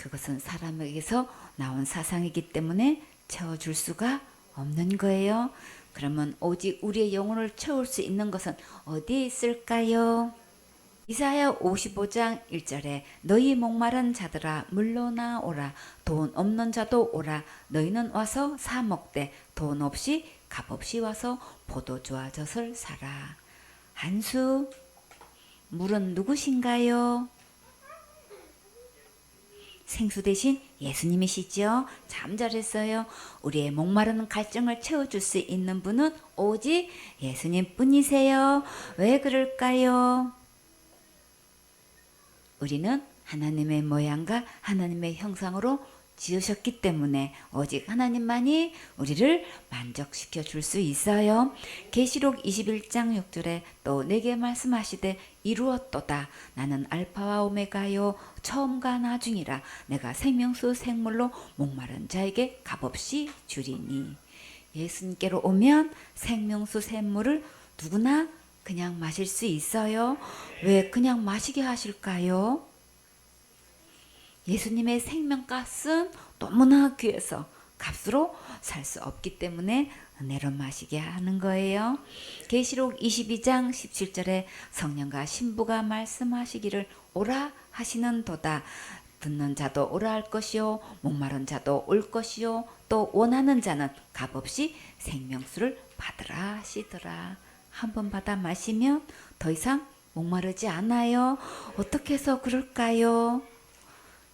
Speaker 1: 그것은 사람에게서 나온 사상이기 때문에 채워줄 수가 없는 거예요. 그러면 오직 우리의 영혼을 채울 수 있는 것은 어디에 있을까요? 이사야 55장 1절에 너희 목마른 자들아 물러나 오라. 돈 없는 자도 오라. 너희는 와서 사 먹되 돈 없이 값 없이 와서 포도주와 젖을 사라. 한수, 물은 누구신가요? 생수 대신 예수님이시죠. 참 잘했어요. 우리의 목마른 갈증을 채워줄 수 있는 분은 오직 예수님 뿐이세요. 왜 그럴까요? 우리는 하나님의 모양과 하나님의 형상으로 지으셨기 때문에 오직 하나님만이 우리를 만족시켜 줄 수 있어요. 계시록 21장 6절에 또 내게 말씀하시되 이루었도다. 나는 알파와 오메가요 처음과 나중이라. 내가 생명수 생물로 목마른 자에게 값없이 주리니. 예수님께로 오면 생명수 생물을 누구나 그냥 마실 수 있어요. 왜 그냥 마시게 하실까요? 예수님의 생명값은 너무나 귀해서 값으로 살 수 없기 때문에 은혜로 마시게 하는 거예요. 계시록 22장 17절에 성령과 신부가 말씀하시기를 오라 하시는 도다. 듣는 자도 오라 할 것이요 목마른 자도 올 것이요 또 원하는 자는 값없이 생명수를 받으라 하시더라. 한번 받아 마시면 더 이상 목마르지 않아요. 어떻게 해서 그럴까요?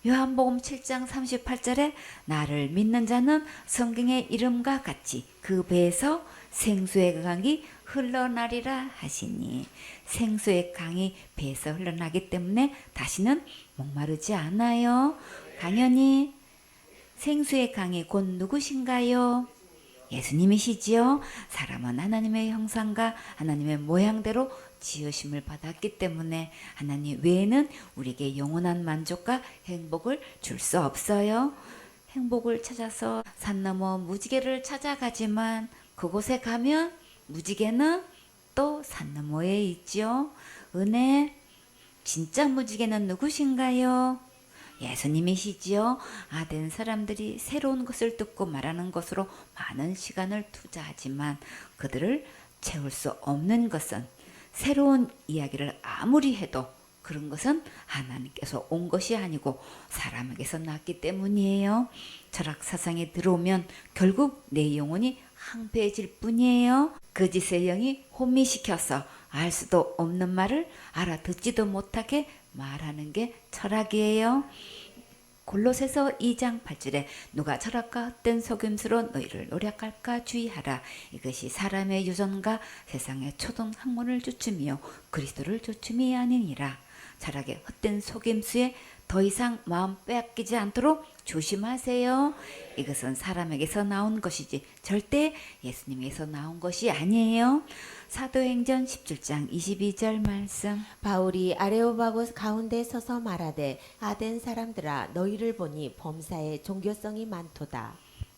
Speaker 1: 요한복음 7장 38절에 나를 믿는 자는 성경의 이름과 같이 그 배에서 생수의 강이 흘러나리라 하시니. 생수의 강이 배에서 흘러나기 때문에 다시는 목마르지 않아요. 당연히 생수의 강이 곧 누구신가요? 예수님이시지요. 사람은 하나님의 형상과 하나님의 모양대로 지으심을 받았기 때문에 하나님 외에는 우리에게 영원한 만족과 행복을 줄 수 없어요. 행복을 찾아서 산 너머 무지개를 찾아가지만 그곳에 가면 무지개는 또 산 너머에 있죠. 은혜, 진짜 무지개는 누구신가요? 예수님이시지요. 아덴 사람들이 새로운 것을 듣고 말하는 것으로 많은 시간을 투자하지만 그들을 채울 수 없는 것은 새로운 이야기를 아무리 해도 그런 것은 하나님께서 온 것이 아니고 사람에게서 났기 때문이에요. 철학 사상에 들어오면 결국 내 영혼이 황폐해질 뿐이에요. 거짓의 영이 혼미시켜서 알 수도 없는 말을 알아듣지도 못하게 말하는 게 철학이에요. 골로새서 2장 8절에 누가 철학과 헛된 속임수로 너희를 노력할까 주의하라. 이것이 사람의 유전과 세상의 초등 학문을 주춤이요 그리스도를 주춤이 아니니라. 철학의 헛된 속임수에 더 이상 마음 빼앗기지 않도록 조심하세요. 이것은 사람에게서 나온 것이지 절대 예수님에게서 나온 것이 아니에요. 사도행전 17장 22절 말씀.
Speaker 2: 바울이 아레오바고 가운데 서서 말하되 아덴 사람들아 너희를 보니 범사에 종교성이 많도다.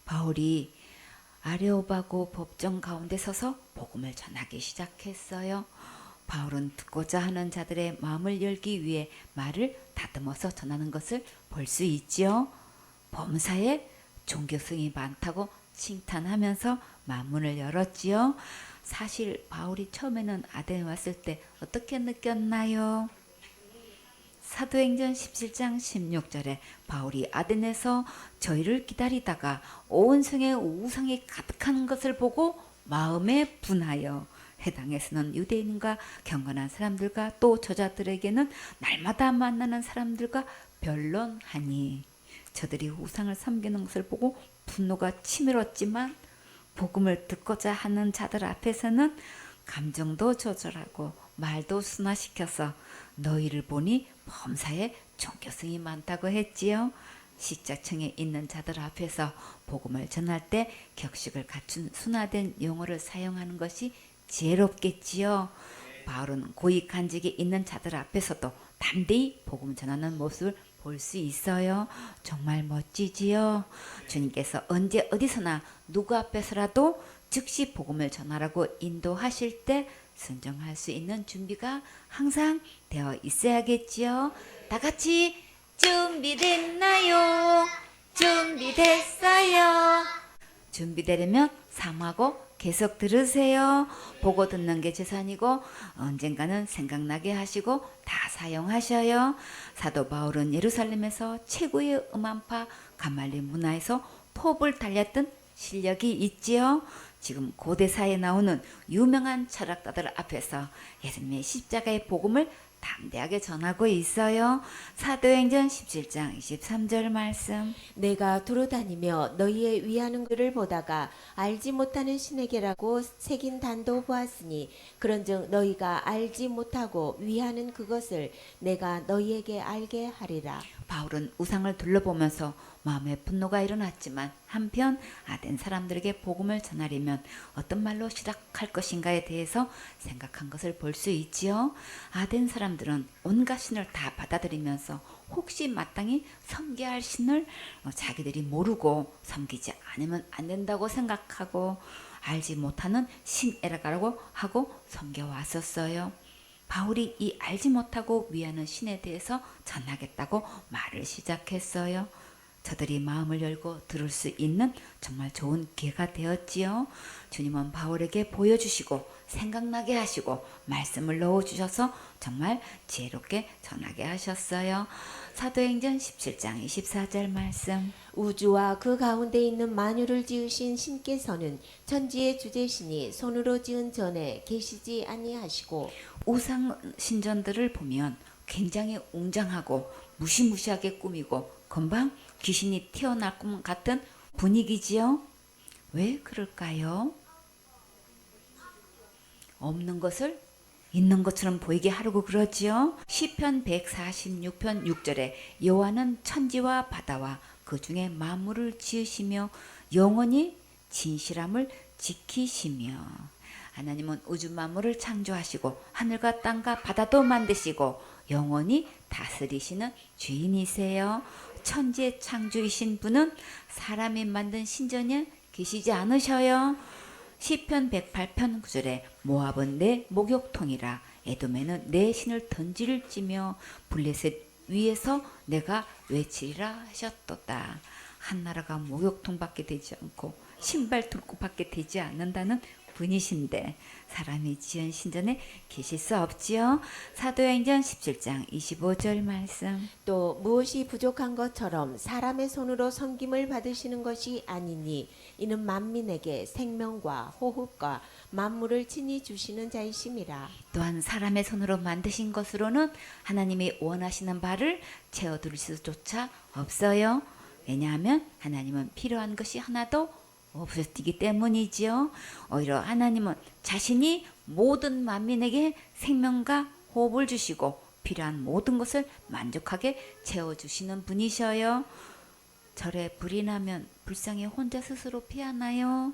Speaker 1: 바울이 아레오바고 법정 가운데 서서 복음을 전하기 시작했어요. 바울은 듣고자 하는 자들의 마음을 열기 위해 말을 다듬어서 전하는 것을 볼 수 있지요. 범사에 종교성이 많다고 칭찬하면서 만문을 열었지요. 사실 바울이 처음에는 아덴에 왔을 때 어떻게 느꼈나요? 사도행전 17장 16절에 바울이 아덴에서 저희를 기다리다가 온 성에 우상이 가득한 것을 보고 마음에 분하여 해당에서는 유대인과 경건한 사람들과 또 저자들에게는 날마다 만나는 사람들과 변론하니 저들이 우상을 섬기는 것을 보고 분노가 치밀었지만 복음을 듣고자 하는 자들 앞에서는 감정도 조절하고 말도 순화시켜서 너희를 보니 범사에 종교성이 많다고 했지요. 식자층에 있는 자들 앞에서 복음을 전할 때 격식을 갖춘 순화된 용어를 사용하는 것이 지혜롭겠지요. 바울은 고위 간직이 있는 자들 앞에서도 담대히 복음 전하는 모습을 볼 수 있어요. 정말 멋지지요. 주님께서 언제 어디서나 누구 앞에서라도 즉시 복음을 전하라고 인도하실 때 순종할 수 있는 준비가 항상 되어 있어야겠지요. 다 같이 준비됐나요? 준비됐어요. 준비되려면 사모하고 계속 들으세요. 보고 듣는 게 재산이고 언젠가는 생각나게 하시고 다 사용하셔요. 사도 바울은 예루살렘에서 최고의 음악파 가말리 문화에서 톱을 달렸던 실력이 있지요. 지금 고대사에 나오는 유명한 철학자들 앞에서 예수님의 십자가의 복음을 담대하게 전하고 있어요. 사도행전 17장 23절 말씀.
Speaker 2: 내가 두루다니며 너희의 위하는 글을 보다가 알지 못하는 신에게라고 새긴 단도 보았으니 그런즉 너희가 알지 못하고 위하는 그것을 내가 너희에게 알게 하리라.
Speaker 1: 바울은 우상을 둘러보면서 마음에 분노가 일어났지만 한편 아덴 사람들에게 복음을 전하려면 어떤 말로 시작할 것인가에 대해서 생각한 것을 볼 수 있지요. 아덴 사람들은 온갖 신을 다 받아들이면서 혹시 마땅히 섬겨야 할 신을 자기들이 모르고 섬기지 않으면 안 된다고 생각하고 알지 못하는 신에라가라고 하고 섬겨왔었어요. 바울이 이 알지 못하고 위하는 신에 대해서 전하겠다고 말을 시작했어요. 저들이 마음을 열고 들을 수 있는 정말 좋은 기회가 되었지요. 주님은 바울에게 보여주시고 생각나게 하시고 말씀을 넣어주셔서 정말 지혜롭게 전하게 하셨어요. 사도행전 17장 24절 말씀.
Speaker 2: 우주와 그 가운데 있는 만유를 지으신 신께서는 천지의 주제시니 손으로 지은 전에 계시지 아니하시고.
Speaker 1: 우상 신전들을 보면 굉장히 웅장하고 무시무시하게 꾸미고 금방 귀신이 튀어나올 것 같은 분위기지요. 왜 그럴까요? 없는 것을 있는 것처럼 보이게 하려고 그러지요. 시편 146편 6절에 여호와는 천지와 바다와 그 중에 만물을 지으시며 영원히 진실함을 지키시며. 하나님은 우주 만물을 창조하시고 하늘과 땅과 바다도 만드시고 영원히 다스리시는 주인이세요. 천지의 창조이신 분은 사람이 만든 신전에 계시지 않으셔요. 시편 108편 9절에 모압은 내 목욕통이라 에돔에는 내 신을 던질지며 블레셋 위에서 내가 외치리라 하셨도다. 한 나라가 목욕통밖에 되지 않고 신발통밖에 되지 않는다는 분이신데 사람이 지은 신전에 계실 수 없지요. 사도행전 17장 25절 말씀.
Speaker 2: 또 무엇이 부족한 것처럼 사람의 손으로 섬김을 받으시는 것이 아니니 이는 만민에게 생명과 호흡과 만물을 친히 주시는 자이심이라.
Speaker 1: 또한 사람의 손으로 만드신 것으로는 하나님이 원하시는 바를 채워드릴 수조차 없어요. 왜냐하면 하나님은 필요한 것이 하나도 없었기 때문이지요. 오히려 하나님은 자신이 모든 만민에게 생명과 호흡을 주시고 필요한 모든 것을 만족하게 채워주시는 분이셔요. 절에 불이 나면 불상에 혼자 스스로 피하나요?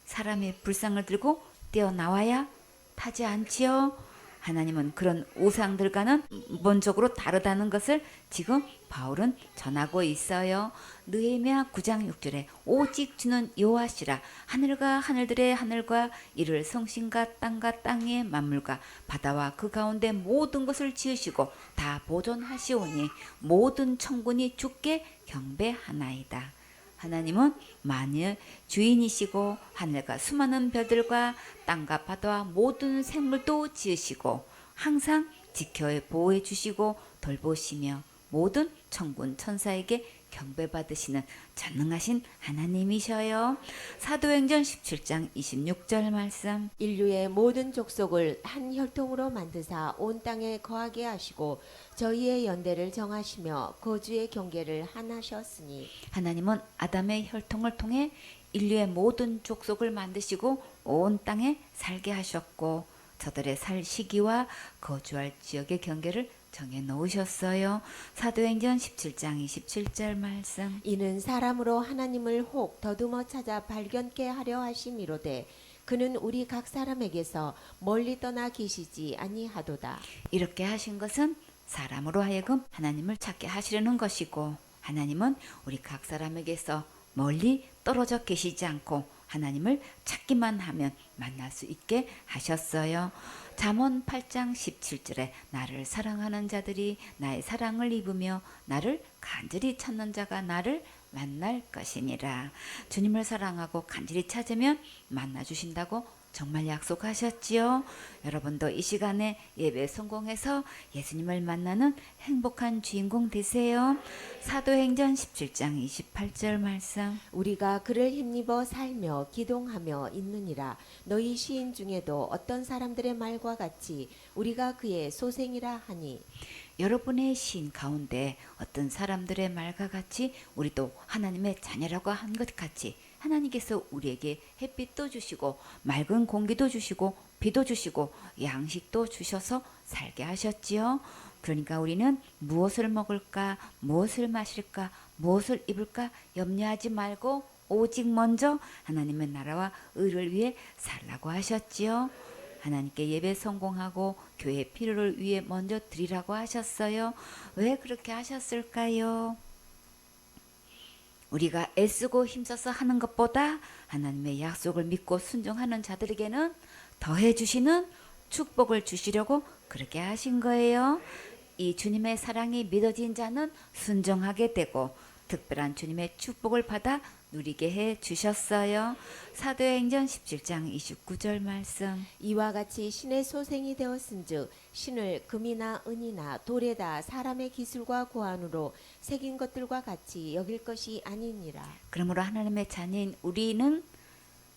Speaker 1: 사람이 불상을 들고 뛰어나와야 타지 않지요. 하나님은 그런 우상들과는 근본적으로 다르다는 것을 지금 바울은 전하고 있어요. 느헤미야 9장 6절에 오직 주는 여호와시라 하늘과 하늘들의 하늘과 이를 성신과 땅과 땅의 만물과 바다와 그 가운데 모든 것을 지으시고 다 보존하시오니 모든 천군이 주께 경배하나이다. 하나님은 만일 주인이시고 하늘과 수많은 별들과 땅과 바다와 모든 생물도 지으시고 항상 지켜 보호해 주시고 돌보시며 모든 천군 천사에게 경배받으시는 전능하신 하나님이셔요. 사도행전 17장 26절 말씀.
Speaker 2: 인류의 모든 족속을 한 혈통으로 만드사 온 땅에 거하게 하시고 저희의 연대를 정하시며 거주의 경계를 하나셨으니.
Speaker 1: 하나님은 아담의 혈통을 통해 인류의 모든 족속을 만드시고 온 땅에 살게 하셨고 저들의 살 시기와 거주할 지역의 경계를 정해 놓으셨어요. 사도행전 17장 27절 말씀.
Speaker 2: 이는 사람으로 하나님을 혹 더듬어 찾아 발견케 하려 하심이로되 그는 우리 각 사람에게서 멀리 떠나 계시지 아니하도다.
Speaker 1: 이렇게 하신 것은 사람으로 하여금 하나님을 찾게 하시려는 것이고 하나님은 우리 각 사람에게서 멀리 떨어져 계시지 않고 하나님을 찾기만 하면 만날 수 있게 하셨어요. 잠언 8장 17절에 나를 사랑하는 자들이 나의 사랑을 입으며 나를 간절히 찾는 자가 나를 만날 것이니라. 주님을 사랑하고 간절히 찾으면 만나 주신다고 정말 약속하셨지요. 여러분도 이 시간에 예배 성공해서 예수님을 만나는 행복한 주인공 되세요. 사도행전 17장 28절 말씀.
Speaker 2: 우리가 그를 힘입어 살며 기동하며 있느니라. 너희 시인 중에도 어떤 사람들의 말과 같이 우리가 그의 소생이라 하니.
Speaker 1: 여러분의 시인 가운데 어떤 사람들의 말과 같이 우리도 하나님의 자녀라고 한 것 같이 하나님께서 우리에게 햇빛도 주시고 맑은 공기도 주시고 비도 주시고 양식도 주셔서 살게 하셨지요. 그러니까 우리는 무엇을 먹을까, 무엇을 마실까, 무엇을 입을까 염려하지 말고 오직 먼저 하나님의 나라와 의를 위해 살라고 하셨지요. 하나님께 예배 성공하고 교회 필요를 위해 먼저 드리라고 하셨어요. 왜 그렇게 하셨을까요? 우리가 애쓰고 힘써서 하는 것보다 하나님의 약속을 믿고 순종하는 자들에게는 더해 주시는 축복을 주시려고 그렇게 하신 거예요. 이 주님의 사랑이 믿어진 자는 순종하게 되고 특별한 주님의 축복을 받아 누리게 해 주셨어요. 사도행전 17장 29절 말씀.
Speaker 2: 이와 같이 신의 소생이 되었은즉 신을 금이나 은이나 돌에다 사람의 기술과 고안으로 새긴 것들과 같이 여길 것이 아니니라.
Speaker 1: 그러므로 하나님의 자녀인 우리는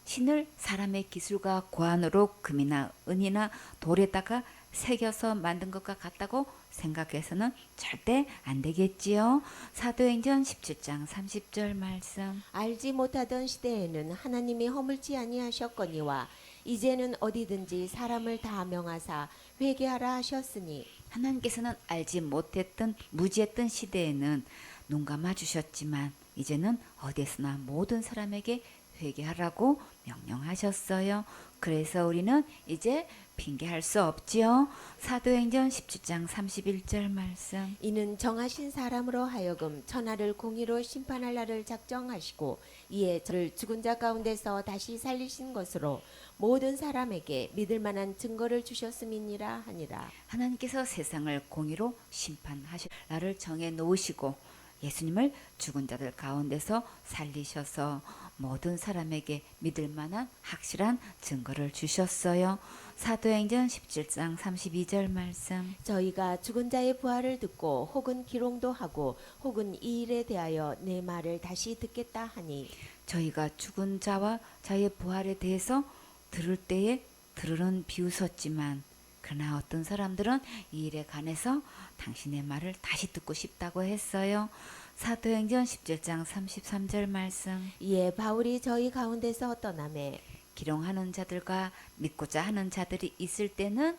Speaker 1: 신을 사람의 기술과 고안으로 금이나 은이나 돌에다가 새겨서 만든 것과 같다고 생각해서는 절대 안 되겠지요. 사도행전 17장 30절 말씀.
Speaker 2: 알지 못하던 시대에는 하나님이 허물지 아니하셨거니와 이제는 어디든지 사람을 다 명하사 회개하라 하셨으니.
Speaker 1: 하나님께서는 알지 못했던 무지했던 시대에는 눈 감아 주셨지만 이제는 어디서나 모든 사람에게 회개하라고 명령하셨어요. 그래서 우리는 이제 핑계할 수 없지요. 사도행전 17장 31절 말씀.
Speaker 2: 이는 정하신 사람으로 하여금 천하를 공의로 심판할 날을 작정하시고 이에 저를 죽은 자 가운데서 다시 살리신 것으로 모든 사람에게 믿을 만한 증거를 주셨음이니라 하니라.
Speaker 1: 하나님께서 세상을 공의로 심판하실 날을 정해 놓으시고 예수님을 죽은 자들 가운데서 살리셔서 모든 사람에게 믿을 만한 확실한 증거를 주셨어요. 사도행전 17장 32절 말씀.
Speaker 2: 저희가 죽은 자의 부활을 듣고 혹은 기롱도 하고 혹은 이 일에 대하여 내 말을 다시 듣겠다 하니.
Speaker 1: 저희가 죽은 자와 자의 부활에 대해서 들을 때에 들으는 비웃었지만 그러나 어떤 사람들은 이 일에 관해서 당신의 말을 다시 듣고 싶다고 했어요. 사도행전 17장 33절 말씀.
Speaker 2: 이에 바울이 저희 가운데서 떠나매
Speaker 1: 기롱하는 자들과 믿고자 하는 자들이 있을 때는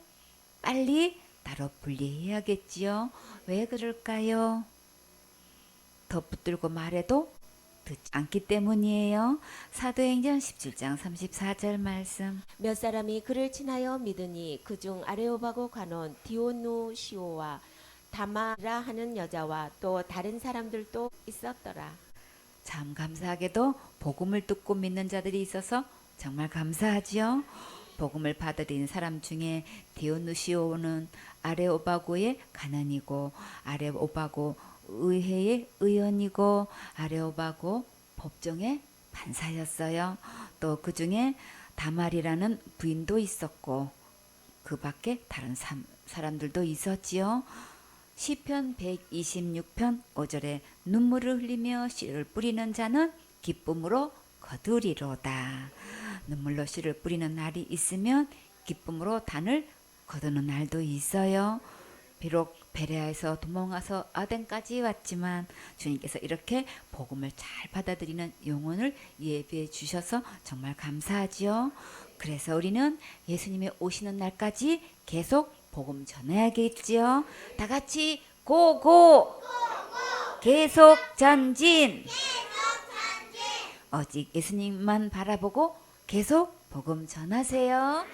Speaker 1: 빨리 따로 분리해야겠지요. 왜 그럴까요? 더 붙들고 말해도 듣지 않기 때문이에요. 사도행전 17장 34절 말씀.
Speaker 2: 몇 사람이 그를 친하여 믿으니 그중 아레오바고 가논 디오누시오와 다마라 하는 여자와 또 다른 사람들도 있었더라.
Speaker 1: 참 감사하게도 복음을 듣고 믿는 자들이 있어서 정말 감사하지요. 복음을 받아들인 사람 중에 디오누시오는 아레오바고의 가난이고 아레오바고 의회의 의원이고 아레오바고 법정의 판사였어요. 또 그 중에 다말이라는 부인도 있었고 그 밖에 다른 사람들도 있었지요. 시편 126편 5절에 눈물을 흘리며 씨를 뿌리는 자는 기쁨으로 거두리로다. 눈물로 씨를 뿌리는 날이 있으면 기쁨으로 단을 거두는 날도 있어요. 비록 베레아에서 도망와서 아덴까지 왔지만 주님께서 이렇게 복음을 잘 받아들이는 영혼을 예비해 주셔서 정말 감사하지요. 그래서 우리는 예수님이 오시는 날까지 계속 복음 전해야겠지요. 다 같이 고고! 계속 전진! 오직 예수님만 바라보고 계속 복음 전하세요.